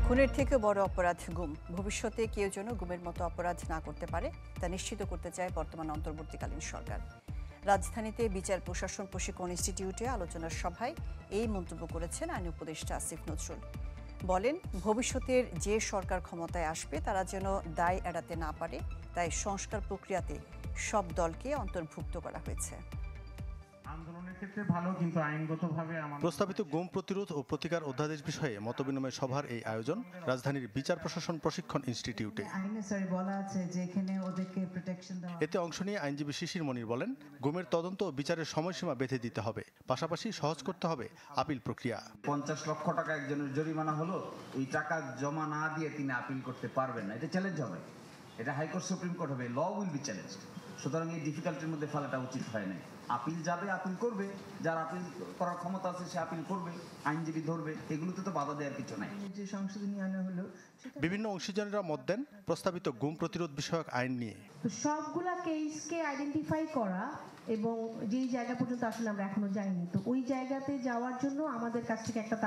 খুনের থেকে বড় অপরাধ গুম। ভবিষ্যতে কেউ যেন গুমের মতো অপরাধ না করতে পারে তা নিশ্চিত করতে চায় বর্তমান অন্তর্বর্তীকালীন সরকার। রাজধানীতে বিচার প্রশাসন প্রশিক্ষণ ইনস্টিটিউটে আলোচনার সভায় এই মন্তব্য করেছেন আইন উপদেষ্টা আসিফ নজরুল। বলেন, ভবিষ্যতের যে সরকার ক্ষমতায় আসবে তারা যেন দায় এড়াতে না পারে, তাই সংস্কার প্রক্রিয়াতে সব দলকে অন্তর্ভুক্ত করা হয়েছে। প্রস্তাবিত গুম প্রতিরোধ ও প্রতিকার অধ্যাদেশ বিষয়ে মতবিনিময় সভার এই আয়োজন রাজধানীর বিচার প্রশাসন প্রশিক্ষণ ইনস্টিটিউটে। এতে অংশ নিয়ে আইনজীবী শিশির মনির বলেন, গুমের তদন্ত ও বিচারের সময়সীমা বেঁধে দিতে হবে, পাশাপাশি সহজ করতে হবে আপিল প্রক্রিয়া। 50 লক্ষ টাকা একজনের জরিমানা হলো, এই টাকা জমা না দিয়ে তিনি আপিল করতে পারবেন না, এটা চ্যালেঞ্জ হবে, এটা হাইকোর্ট সুপ্রিম কোর্ট হবে, ল উইল বি চ্যালেঞ্জড। সুতরাং এই ডিফিকাল্টির মধ্যে ফেলাটা উচিত হয় না। আপিল যাবে, আপিল করবে, যার আপিল করার ক্ষমতা আছে সে আপিল করবে, আইনজীবী ধরবে, এগুলোতে তো বাধা দেওয়ার কিছু নাই। যে সংশোধনী আনা হলো, বিভিন্ন অংশীজনেরা মত দেন প্রস্তাবিত গুম প্রতিরোধ বিষয়ক আইন নিয়ে। সবগুলা কেসকে আইডেন্টিফাই করা এবং যেই জায়গা পর্যন্ত আসলে আমরা এখনো যাইনি, তো ওই জায়গাতে যাওয়ার জন্য আমাদের কাছ থেকে একটা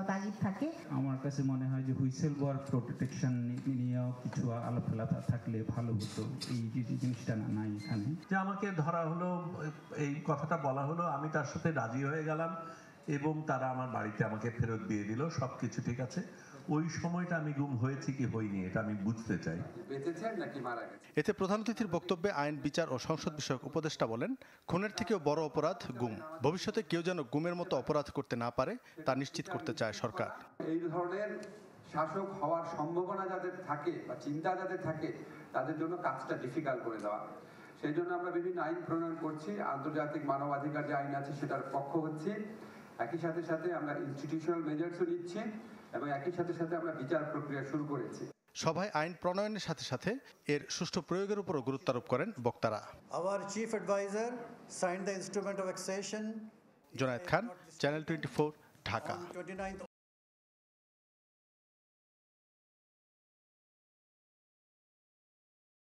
তাগিদ থাকে। আমার কাছে মনে হয় যে হুইসেল ব্লোয়ার প্রোটেকশন নিয়েও কিছু আলাপ থাকলে ভালো হতো। এই জিনিসটা নাই এখানে, যে আমাকে ধরা হলো, এই কথাটা বলা হলো, আমি তার সাথে রাজি হয়ে গেলাম এবং তারা আমার বাড়িতে আমাকে ফেরত দিয়ে দিল, সবকিছু ঠিক আছে। ওই সময়টা আমি গুম হয়েছি কি হইনি এটা আমি বুঝতে চাই। এতে প্রধান অতিথির বক্তব্যে আইন, বিচার ও সংসদ বিষয়ক উপদেষ্টা বলেন, খুনের থেকেও বড় অপরাধ গুম। ভবিষ্যতে কেউ যেন গুমের মতো অপরাধ করতে না পারে তা নিশ্চিত করতে চায় সরকার। এই ধরনের শাসক হওয়ার সম্ভাবনা যাদের থাকে বা চিন্তা যাদের থাকে তাদের জন্য কাজটা ডিফিকাল্ট করে দেওয়া। সেই জন্য আমরা বিভিন্ন আইন প্রণয়ন করছি, আন্তর্জাতিক মানবাধিকার যে আইন আছে সেটার পক্ষ হচ্ছি, একই সাথে সাথে আমরা ইনস্টিটিউশনাল মেজার্সও নিচ্ছি এবং একই সাথে সাথে আমরা বিচার প্রক্রিয়া শুরু করেছি। সভায় আইন প্রণয়নের সাথে সাথে এর সুষ্ঠু প্রয়োগের উপরও গুরুত্ব আরোপ করেন বক্তারা। Our chief advisor signed the instrument of accession. Junaid Khan, channel 24, Dhaka. On 29th